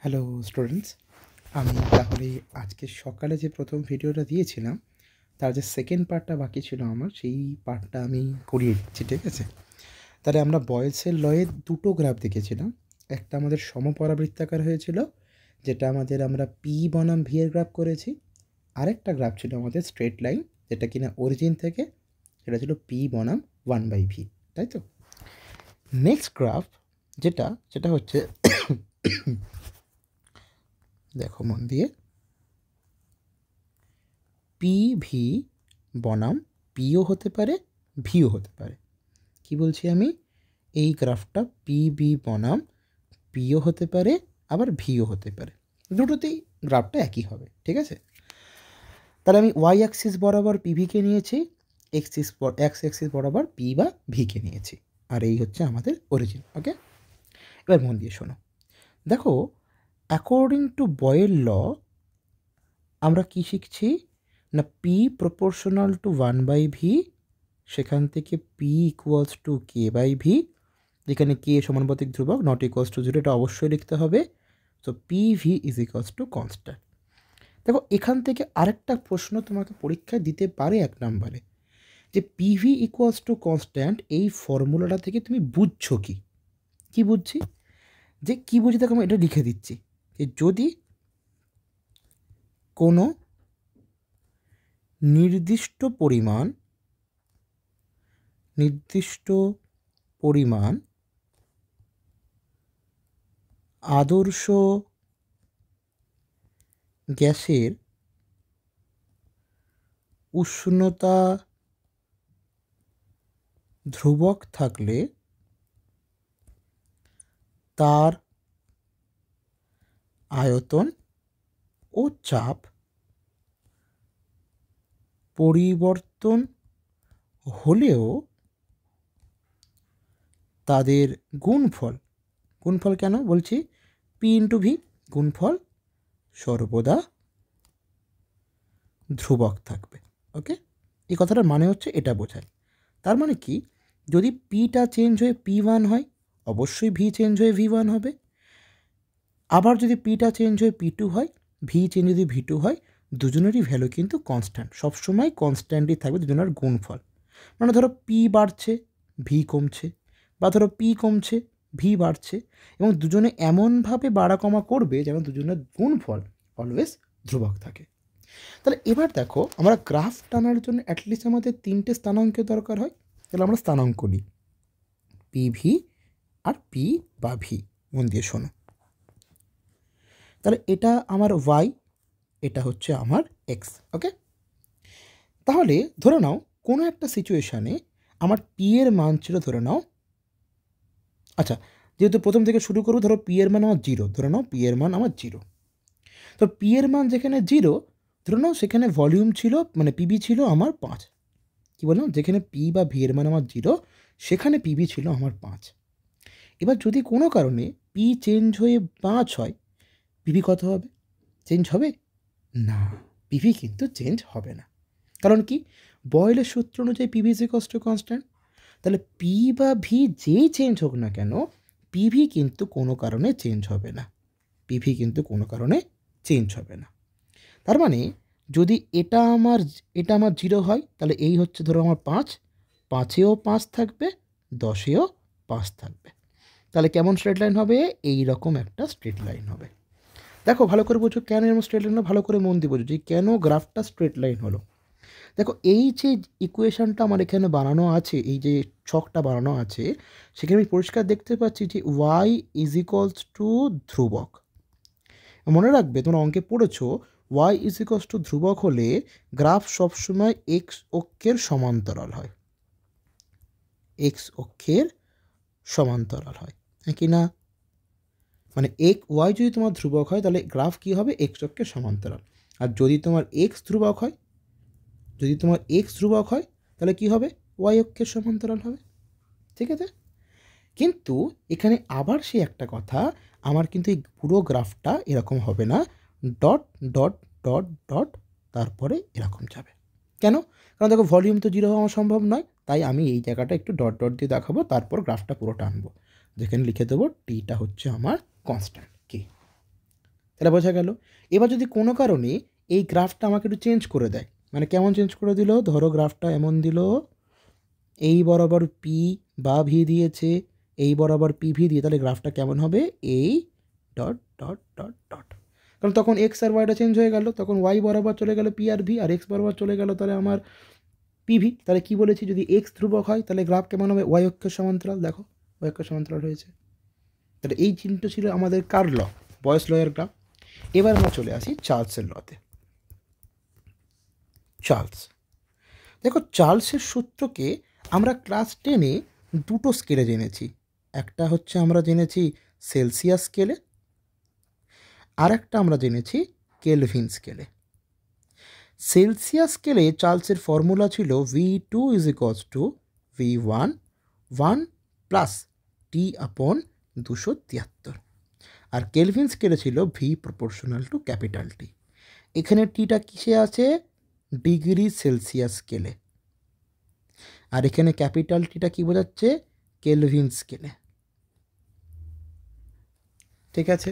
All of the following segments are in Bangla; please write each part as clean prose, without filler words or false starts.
হ্যালো স্টুডেন্টস, আমি তাহলে আজকে সকালে যে প্রথম ভিডিওটা দিয়েছিলাম তার যে সেকেন্ড পার্টটা বাকি ছিল আমার, সেই পার্টটা আমি করিয়ে দিচ্ছি। ঠিক আছে, তাহলে আমরা বয়েলসের লয়ে দুটো গ্রাফ দেখেছিলাম। একটা আমাদের সমপরাবৃত্তাকার হয়েছিল, যেটা আমরা পি বনাম ভি এর গ্রাফ করেছি। আরেকটা গ্রাফ ছিল আমাদের স্ট্রেট লাইন, যেটা কিনা অরিজিন থেকে, সেটা ছিল পি বনাম 1/v, তাই তো। নেক্সট গ্রাফ যেটা সেটা হচ্ছে দেখো মন দিয়ে, পি ভি বনাম পিও হতে পারে, ভিও হতে পারে। কি বলছি আমি? এই গ্রাফটা পি বি বনাম পিও হতে পারে, আবার ভিও হতে পারে, দুটোতেই গ্রাফটা একই হবে। ঠিক আছে, তাহলে আমি ওয়াই অ্যাক্সিস বরাবর পিভিকে নিয়েছি, এক্স অ্যাক্সিস বরাবর পি বা ভিকে নিয়েছি, আর এই হচ্ছে আমাদের অরিজিন। ওকে, এবার মন দিয়ে শোনো। দেখো, অ্যাকর্ডিং টু বয়েল ল আমরা কি শিখছি না, পি প্রপোর্শনাল টু 1/v, সেখান থেকে P equals to K by V, যেখানে কে সমানুপাতিক ধ্রুবক, নট ইকুয়ালস টু 0, এটা অবশ্যই লিখতে হবে। So P V is equals to constant. দেখো, এখান থেকে আরেকটা প্রশ্ন তোমাকে পরীক্ষায় দিতে পারে 1 নম্বরে, যে পিভি ইকুয়ালস টু কনস্ট্যান্ট, এই ফর্মুলাটা থেকে তুমি বুঝছো কি? কি বুঝছি? যে কি বুঝি দেখো, আমি এটা লিখে দিচ্ছি, যে যদি কোনো নির্দিষ্ট পরিমাণ আদর্শ গ্যাসের উষ্ণতা ধ্রুবক থাকলে তার আয়তন ও চাপ পরিবর্তন হলেও তাদের গুণফল কেন বলছি? পি ইন্টু ভি, গুণফল সর্বদা ধ্রুবক থাকবে। ওকে, এই কথাটার মানে হচ্ছে এটা বোঝায়। তার মানে কি, যদি পিটা চেঞ্জ হয়ে P1 হয়, অবশ্যই ভি চেঞ্জ হয়ে V1 হবে। আবার যদি পিটা চেঞ্জ হয়ে P2 হয়, ভি চেঞ্জ যদি V2 হয়, দুজনেরই ভ্যালু কিন্তু কনস্ট্যান্ট, সবসময় কনস্ট্যান্টই থাকবে দুজনের গুণফল। মানে ধরো পি বাড়ছে, ভি কমছে, বা ধরো পি কমছে, ভি বাড়ছে, এবং দুজনে এমনভাবে বাড়া কমা করবে যেন দুজনের গুণফল অলওয়েজ ধ্রুবক থাকে। তাহলে এবার দেখো, আমরা গ্রাফ টানার জন্য অ্যাটলিস্ট আমাদের 3টে স্থানাঙ্কের দরকার হয়। তাহলে আমরা স্থানাঙ্ক নিই, পি ভি আর পি বা ভি। মন দিয়ে শোনো, তাহলে এটা আমার ওয়াই, এটা হচ্ছে আমার এক্স। ওকে, তাহলে ধরে নাও কোনো একটা সিচুয়েশানে আমার পি এর মান ছিল, ধরে নাও, আচ্ছা যেহেতু প্রথম থেকে শুরু করবো, ধরো পি এর মান আমার 0, ধরে নাও পি এর মান আমার 0। তো পি এর মান যেখানে 0, ধরে নাও সেখানে ভলিউম ছিল, মানে পিবি ছিল আমার 5। কী বললাম? যেখানে পি বা ভি এর মান আমার 0, সেখানে পিবি ছিল আমার 5। এবার যদি কোনো কারণে পি চেঞ্জ হয়ে 5 হয়, পিভি কত হবে? চেঞ্জ হবে না, পিভি কিন্তু চেঞ্জ হবে না। কারণ কি? বয়েলের সূত্র অনুযায়ী PV is equals to constant. তাহলে পি বা ভি যেই চেঞ্জ হোক না কেন, পিভি কিন্তু কোনো কারণে চেঞ্জ হবে না, পিভি কিন্তু কোনো কারণে চেঞ্জ হবে না। তার মানে যদি এটা আমার 0 হয়, তাহলে এই হচ্ছে ধরো আমার 5, 5এও 5 থাকবে, 10এও 5 থাকবে। তাহলে কেমন স্ট্রেট লাইন হবে? এই রকম একটা স্ট্রেট লাইন হবে। দেখো ভালো করে বোঝো কেন এরকম স্ট্রেট লাইন হলো, ভালো করে মন দিয়ে বোঝো যে কেন গ্রাফটা স্ট্রেট লাইন হলো। দেখো, এই যে ইকুয়েশনটা আমার এখানে বানানো আছে, এই যে ছকটা বানানো আছে, সেখানে আমি পরিষ্কার দেখতে পাচ্ছি যে ওয়াই ইজ ইকুয়ালস টু ধ্রুবক। মনে রাখবে, তোমরা অঙ্কে পড়েছো, ওয়াই ইজ ইকুয়ালস টু ধ্রুবক হলে গ্রাফ সবসময় এক্স অক্ষের সমান্তরাল হয়, এক্স অক্ষের সমান্তরাল হয়, হ্যাঁ কি না? মানে ওয়াই যদি তোমার ধ্রুবক হয়, তাহলে গ্রাফ কী হবে? এক্স অক্ষের সমান্তরাল। আর যদি তোমার এক্স ধ্রুবক হয়, তাহলে কি হবে? ওয়াই অক্ষের সমান্তরাল হবে। ঠিক আছে, কিন্তু এখানে আবার সেই একটা কথা, আমার কিন্তু এই পুরো গ্রাফটা এরকম হবে না, ডট ডট ডট ডট তারপরে এরকম যাবে। কেন? কারণ দেখো, ভলিউম তো 0 হওয়া সম্ভব নয়, তাই আমি এই জায়গাটা একটু ডট ডট দিয়ে দেখাবো, তারপর গ্রাফটা পুরোটা আনবো, যেখানে লিখে দেবো টিটা হচ্ছে আমার কনস্ট্যান্ট কি। তাহলে বোঝা গেল। এবার যদি কোনো কারণে এই গ্রাফটা আমাকে একটু চেঞ্জ করে দেয়, মানে কেমন চেঞ্জ করে দিল, ধরো গ্রাফটা এমন দিল, এই বরাবর পি বা ভি দিয়েছে, এই বরাবর পি ভি দিয়ে, তাহলে গ্রাফটা কেমন হবে, এই ডট ডট ডট ডট। কারণ তখন এক্স আর ওয়াইটা চেঞ্জ হয়ে গেল, তখন ওয়াই বরাবর চলে গেল পি আর ভি, আর এক্স বরাবর চলে গেল তাহলে আমার পিভি। তাহলে কি বলেছি, যদি এক্স ধ্রুবক হয় তাহলে গ্রাফ কেমন হবে, ওয়াই অক্ষের সমান্তরাল। দেখো ওয়াই অক্ষের সমান্তরাল হয়েছে। তাহলে এই চিহ্নটা ছিল আমাদের কার ল, বয়েস ল এর গ্রাফ। এবার আমরা চলে আসি চার্লসের লতে। চার্লস, দেখো চার্লসের সূত্রকে আমরা ক্লাস 10-এ দুটো স্কেলে জেনেছি। একটা হচ্ছে আমরা জেনেছি সেলসিয়াস স্কেলে, আর একটা আমরা জেনেছি কেলভিন স্কেলে। সেলসিয়াস স্কেলে চার্লসের ফর্মুলা ছিল V2 is equals to V1 1 plus T upon 273, আর কেলভিন স্কেলে ছিল V proportional to capital T. এখানে টিটা কিসে আছে, ডিগ্রি সেলসিয়াস স্কেলে, আর এখানে ক্যাপিটাল টিটা কী বোঝাচ্ছে, কেলভিন স্কেলে। ঠিক আছে,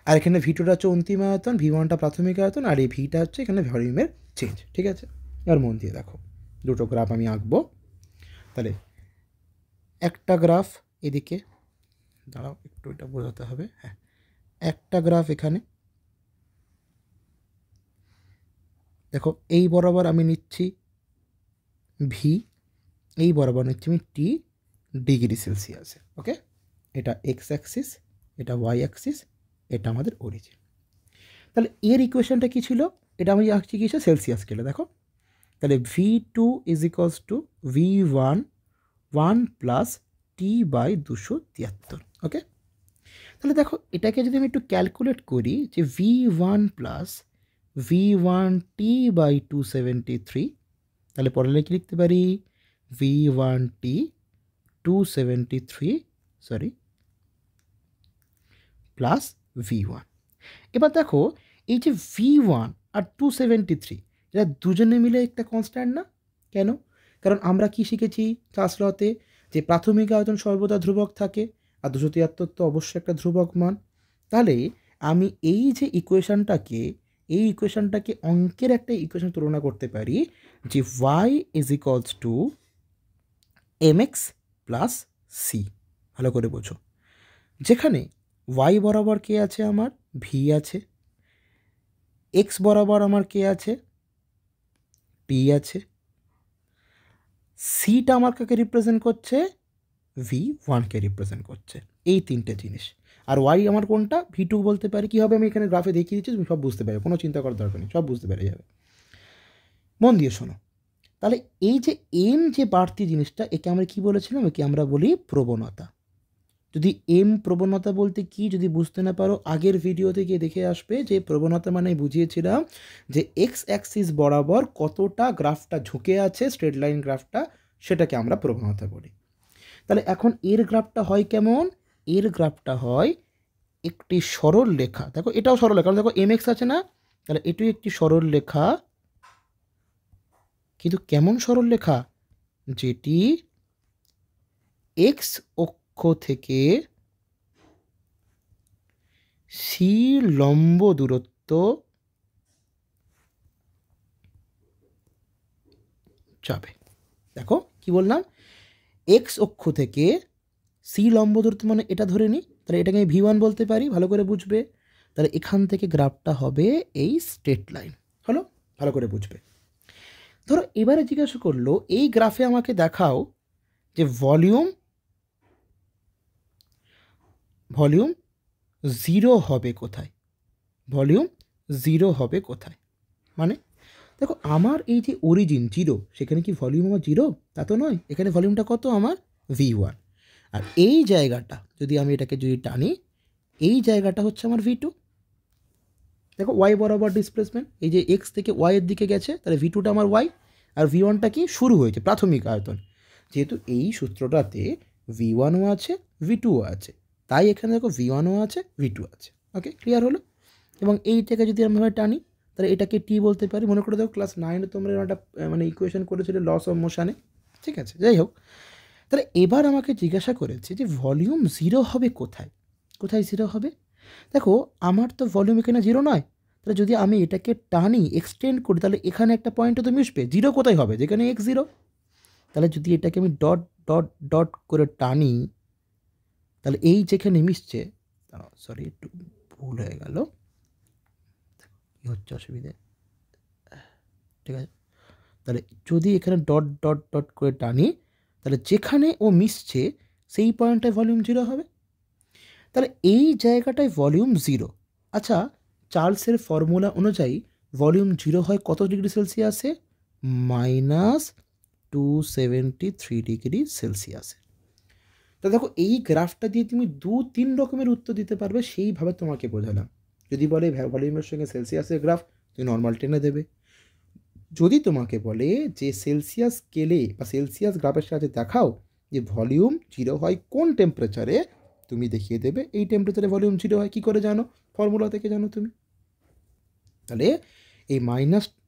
আর এখানে V2টা হচ্ছে অন্তিম আয়তন, V1টা প্রাথমিক আয়তন, আর এই ভিটা হচ্ছে এখানে ভলিউমের চেঞ্জ। ঠিক আছে, এবার মন দিয়ে দেখো, দুটো গ্রাফ আমি আঁকবো। তাহলে একটা গ্রাফ এদিকে, দাঁড়াও একটু এটা বোঝাতে হবে, হ্যাঁ, একটা গ্রাফ এখানে দেখো, এই বরাবর আমি নিচ্ছি ভি, এই বরাবর নিচ্ছি আমি টি ডিগ্রি সেলসিয়াসে। ওকে, এটা এক্স অ্যাক্সিস, এটা ওয়াই অ্যাক্সিস, এটা আমাদের অরিজিন। তাহলে এর ইকুয়েশনটা কী ছিল, এটা আমি আঁকছি কিছু সেলসিয়াস স্কেলে। দেখো তাহলে V2 is equals to V1 1 plus T by 273। Okay, তাহলে দেখো এটাকে যদি আমি একটু ক্যালকুলেট করি, যে V1 plus V1 T by 273, তাহলে পরে কি লিখতে পারি, V1 টি 273 প্লাস V1। এবার দেখো এই যে V1 আর 273, এটা দুজনে মিলে একটা কনস্ট্যান্ট না, কেন, কারণ আমরা কি শিখেছি চার্লস লতে, যে প্রাথমিক আয়তন সর্বদা ধ্রুবক থাকে, আর 273 তো অবশ্যই একটা ধ্রুবক মান। তাহলে আমি এই যে ইকুয়েশনটাকে অঙ্কের একটা ইকুয়েশন তুলনা করতে পারি, যে y is equals to mx plus C. ভালো করে বোঝো, যেখানে y বরাবর কে আছে, আমার ভি আছে, x বরাবর আমার কে আছে, টি আছে, সিটা আমার কাকে রিপ্রেজেন্ট করছে, V1কে রিপ্রেজেন্ট করছে, এই তিনটে জিনিস। আর ওয়াই আমার কোনটা, V2 বলতে পারি। কী হবে, আমি এখানে গ্রাফে দেখিয়ে দিচ্ছি, তুমি সব বুঝতে পারবে, কোনো চিন্তা করার দরকার নেই, সব বুঝতে পেরে যাবে। মন দিয়ে শোনো, তাহলে এই যে এম যে বাড়তি জিনিসটা, একে আমরা কি বলেছিলাম, একে আমরা বলি প্রবণতা। যদি এম প্রবণতা বলতে কি যদি বুঝতে না পারো, আগের ভিডিওতে গিয়ে দেখে আসবে, যে প্রবণতা মানে বুঝিয়েছিলাম যে এক্স অ্যাক্সিস বরাবর কতটা গ্রাফটা ঝুঁকে আছে, স্ট্রেট লাইন গ্রাফটা, সেটাকে আমরা প্রবণতা বলি। তাহলে এখন এর গ্রাফটা হয় কেমন, এর গ্রাফটা হয় একটি সরল রেখা। দেখো এটাও সরল রেখা, কারণ দেখো এম এক্স আছে না, তাহলে এটিও একটি সরল রেখা, কিন্তু কেমন সরল রেখা, যেটি এক্স অক্ষ থেকে সি লম্ব দূরত্ব যাবে। দেখো কি বললাম, এক্স অক্ষ থেকে সি লম্ব দূরত্ব মানে এটা ধরে নিই, তাহলে এটাকে আমি V1 বলতে পারি, ভালো করে বুঝবে। তাহলে এখান থেকে গ্রাফটা হবে এই স্ট্রেট লাইন, হলো, ভালো করে বুঝবে। ধরো এবারে জিজ্ঞাসা করলো, এই গ্রাফে আমাকে দেখাও যে ভলিউম 0 হবে কোথায়, ভলিউম 0 হবে কোথায়, মানে দেখো আমার এই যে অরিজিন 0, সেখানে কি ভলিউম আমার 0, তা তো নয়, এখানে ভলিউমটা কত আমার V1, আর এই জায়গাটা যদি আমি এটাকে যদি টানি, এই জায়গাটা হচ্ছে আমার V2। দেখো ওয়াই বরাবর ডিসপ্লেসমেন্ট, এই যে এক্স থেকে ওয়াই এর দিকে গেছে, তাহলে V2টা আমার ওয়াই, আর V1টা কি শুরু হয়েছে প্রাথমিক আয়তন, যেহেতু এই সূত্রটাতে V1ও আছে V2ও আছে, তাই এখানে দেখো V1ও আছে V2 আছে। ওকে, ক্লিয়ার হলো। এবং এইটাকে যদি আমরা টানি, তাহলে এটাকে টি বলতে পারি। মনে করে দেখো ক্লাস 9-এ তোমরা একটা মানে ইকুয়েশন করেছিলে লস অফ মোশানে, ঠিক আছে, যাই হোক। তাহলে এবার আমাকে জিজ্ঞাসা করেছে যে ভলিউম 0 হবে কোথায়, কোথায় 0 হবে, দেখো আমার তো ভলিউম এখানে 0 নয়, তাহলে যদি আমি এটাকে টানি এক্সটেন্ড করি তাহলে এখানে একটা পয়েন্টে তো মিশবে। 0 কোথায় হবে? যেখানে x0। তাহলে যদি এটাকে আমি ডট ডট ডট করে টানি তাহলে এই যেখানে মিশছে, সরি একটু ভুল হয়ে গেল, কী হচ্ছে অসুবিধে, ঠিক আছে। তাহলে যদি এখানে ডট ডট ডট করে টানি তাহলে যেখানে ও মিশছে সেই পয়েন্টটায় ভলিউম 0 হবে। তাহলে এই জায়গাটায় ভলিউম 0। আচ্ছা, চার্লসের ফর্মুলা অনুযায়ী ভলিউম 0 হয় কত ডিগ্রি সেলসিয়াসে? -273 ডিগ্রি সেলসিয়াসে। তো দেখো এই গ্রাফটা দিয়ে তুমি 2-3 রকমের উত্তর দিতে পারবে, সেইভাবে তোমাকে বোঝালাম। যদি বলে ভলিউমের সঙ্গে সেলসিয়াসের গ্রাফ, তুমি নর্মাল টেনে দেবে। যদি তোমাকে বলে যে সেলসিয়াস স্কেলে বা সেলসিয়াস গ্রাফের সাথে দেখাও যে ভলিউম 0 হয় কোন টেম্পারেচারে, তুমি দেখিয়ে দেবে এই টেম্পারেচারে ভলিউম 0 হয়। কী করে জানো? ফর্মুলা থেকে জানো তুমি। তাহলে এই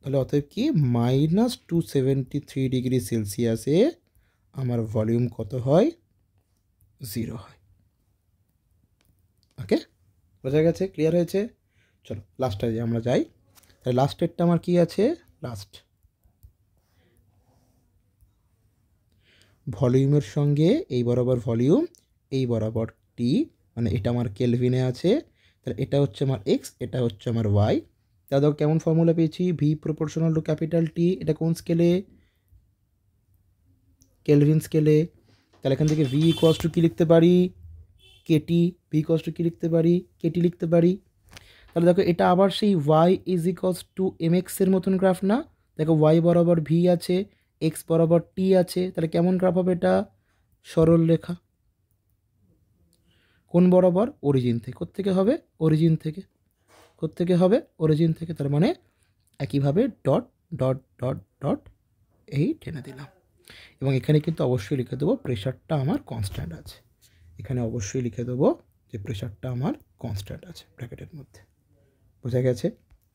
তাহলে অতএব কি -273 ডিগ্রি সেলসিয়াসে আমার ভলিউম কত হয়? 0 হয়। ওকে, বোঝা গেছে? ক্লিয়ার হয়েছে? চলো লাস্টটা আমরা যাই। তাহলে লাস্টেরটা আমার কি আছে? লাস্ট ভলিউমের সঙ্গে এই বরাবর ভলিউম, এই বরাবর টি, মানে এটা আমার কেলভিনে আছে। তাহলে এটা হচ্ছে আমার এক্স, এটা হচ্ছে আমার ওয়াই। তাহলে দেখো কেমন ফর্মুলা পেয়েছি, ভি প্রপোর্শনাল টু ক্যাপিটাল টি। এটা কোন স্কেলে? কেলভিন স্কেলে। তাহলে এখান থেকে ভি ইকুয়ালস টু কী লিখতে পারি? কেটি। ভি ইকুয়ালস টু কী লিখতে পারি? কেটি লিখতে পারি। তাহলে দেখো এটা আবার সেই Y is equals to M এক্সের মতন গ্রাফ না? দেখো ওয়াই বরাবর ভি আছে, এক্স বরাবর টি আছে। তাহলে কেমন গ্রাফ হবে এটা? সরল রেখা। কোন বরাবর? অরিজিন থেকে। কোত্থেকে হবে? অরিজিন থেকে। কোত্থেকে হবে? অরিজিন থেকে। তার মানে একইভাবে ডট ডট ডট ডট এই টেনে দিলাম। এবং এখানে কিন্তু অবশ্যই লিখে দেবো প্রেশারটা আমার কনস্ট্যান্ট আছে। এখানে অবশ্যই লিখে দেবো যে প্রেশারটা আমার কনস্ট্যান্ট আছে ব্র্যাকেটের মধ্যে। বোঝা গেছে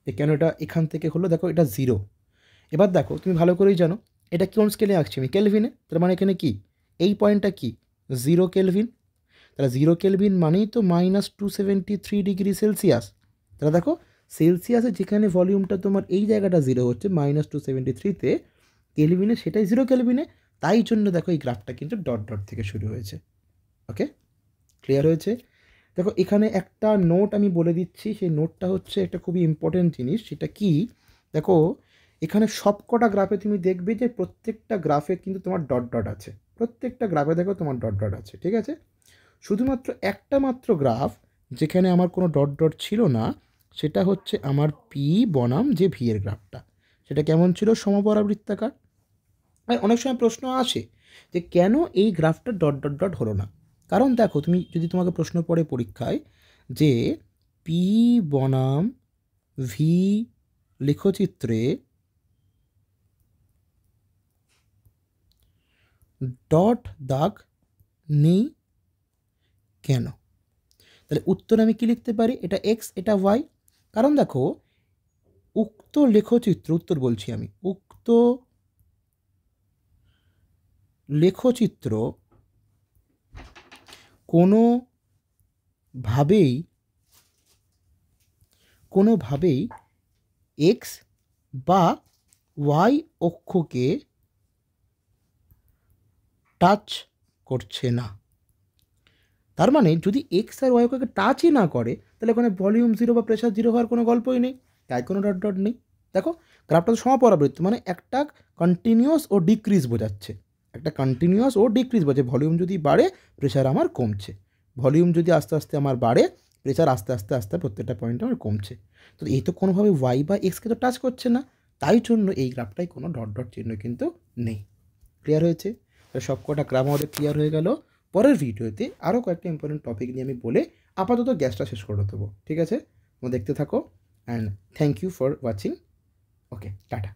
যে কেন এটা এখান থেকে হলো? দেখো এটা 0। এবার দেখো তুমি ভালো করেই জানো এটা কোন স্কেলে আঁকছি আমি? কেলভিনে। তার মানে এখানে কি এই পয়েন্টটা কি? 0 কেলভিন। তাহলে 0 কেলভিন মানেই তো -273 ডিগ্রি সেলসিয়াস। তাহলে দেখো সেলসিয়াসে যেখানে ভলিউমটা তোমার এই জায়গাটা 0 হচ্ছে -273-তে, কেলভিনে সেটাই 0 কেলভিনে। তাই জন্য দেখো এই গ্রাফটা কিন্তু ডট ডট থেকে শুরু হয়েছে। ওকে, ক্লিয়ার হয়েছে? দেখো এখানে একটা নোট আমি বলে দিচ্ছি, সেই নোটটা হচ্ছে একটা খুবই ইম্পর্টেন্ট জিনিস। সেটা কি? দেখো এখানে সবকটা গ্রাফে তুমি দেখবে যে প্রত্যেকটা গ্রাফে কিন্তু তোমার ডট ডট আছে। প্রত্যেকটা গ্রাফে দেখো তোমার ডট ডট আছে, ঠিক আছে? শুধুমাত্র একটা মাত্র গ্রাফ যেখানে আমার কোনো ডট ডট ছিল না, সেটা হচ্ছে আমার পি বনাম যে ভি এর গ্রাফটা। সেটা কেমন ছিল? সমপরাবৃত্তাকার। আর অনেক সময় প্রশ্ন আসে যে কেন এই গ্রাফটা ডট ডট ডট হলো না। কারণ দেখো তুমি যদি তোমাকে প্রশ্ন পড়ে পরীক্ষায় যে পি বনাম ভি লেখচিত্রে ডট দাগ নেই কেন, তাহলে উত্তর আমি কি লিখতে পারি? এটা এক্স, এটা ওয়াই। কারণ দেখো উক্ত লেখচিত্র, উত্তর বলছি আমি, উক্ত লেখচিত্র কোনোভাবেই এক্স বা ওয়াই অক্ষকে টাচ করছে না। তার মানে যদি এক্স আর ওয়াই অক্ষকে টাচই না করে তাহলে ওখানে ভলিউম 0 বা প্রেশার 0 হওয়ার কোনো গল্পই নেই। তাই কোনো ডট ডট নেই। দেখো গ্রাফটা তো সমপরাবৃত্ত, মানে একটা কন্টিনিউয়াস ও ডিক্রিজ বোঝাচ্ছে। একটা কন্টিনিউয়াস ও ডিক্রিজ বোঝাচ্ছে। ভলিউম যদি বাড়ে প্রেশার আমার কমছে, ভলিউম যদি আস্তে আস্তে আমার বাড়ে প্রেশার আস্তে আস্তে আস্তে প্রত্যেকটা পয়েন্টে আমার কমছে। তো এই তো কোনোভাবে ওয়াই বা এক্সকে তো টাচ করছে না, তাই জন্য এই গ্রাফটায় কোনো ডট ডট চিহ্ন কিন্তু নেই। ক্লিয়ার হয়েছে? সবকটা গ্রাফ আমাদের ক্লিয়ার হয়ে গেল। পরের ভিডিওতে আরও কয়েকটা ইম্পর্টেন্ট টপিক নিয়ে আমি বলে আপাতত গ্যাসটা শেষ করে দেবো, ঠিক আছে? তোমরা দেখতে থাকো and thank you for watching. Okay, tata.